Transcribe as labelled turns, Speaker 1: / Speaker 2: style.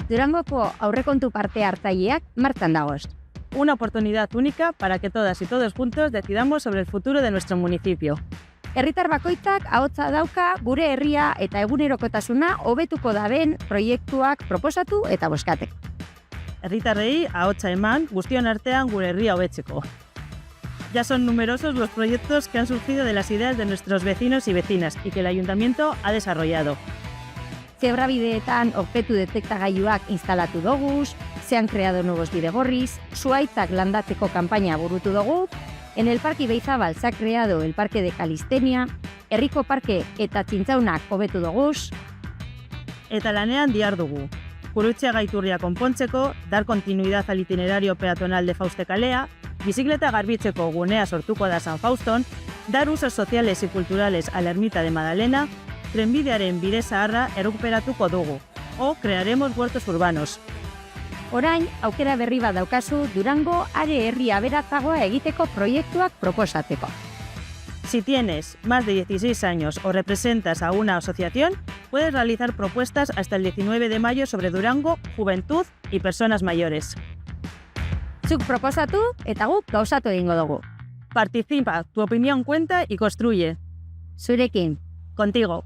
Speaker 1: Durangoko aurrekontu parte hartzaileak martxan dagoz.
Speaker 2: Una oportunidad única para que todas y todos juntos decidamos sobre el futuro de nuestro municipio.
Speaker 1: Herritar bakoitzak ahotsa dauka gure herria eta egunerokotasuna hobetuko daben proiektuak proposatu eta bozkateko.
Speaker 2: Herritarrei ahotsa eman guztion artean gure herria hobetzeko. Ya son numerosos los proyectos que han surgido de las ideas de nuestros vecinos y vecinas y que el Ayuntamiento ha desarrollado.
Speaker 1: Zebrabideetan okpetu detektagailuak instalatu doguz, se han creado nuevos bidegorris, zuhaitzak landatzeko kanpaina burutu dugu, en el Parque Ibaizabal se ha creado el Parque de Calistenia, herriko parke eta txintzaunak hobetu doguz,
Speaker 2: Eta lanean dihardugu. Gurutxaga iturria konpontzeko, dar continuidad al itinerario peatonal de Fauste kalea, bizikleta garbitzeko gunea sortuko da San Fauston, dar usos sociales y culturales a la ermita de Madalena, trenbidearen bide zaharra errecuperatuko dugu, o crearemos huertos urbanos.
Speaker 1: Orain, aukera berri bat daukazu Durango are herri aberatzagoa egiteko proiektuak proposateko.
Speaker 2: Si tienes más de 16 años o representas a una asociación, puedes realizar propuestas hasta el 19 de mayo sobre Durango, juventud y personas mayores.
Speaker 1: Zuk proposatu eta guk gauzatu egingo dugu.
Speaker 2: Participa, tu opinión cuenta y construye.
Speaker 1: Zurekin.
Speaker 2: Contigo.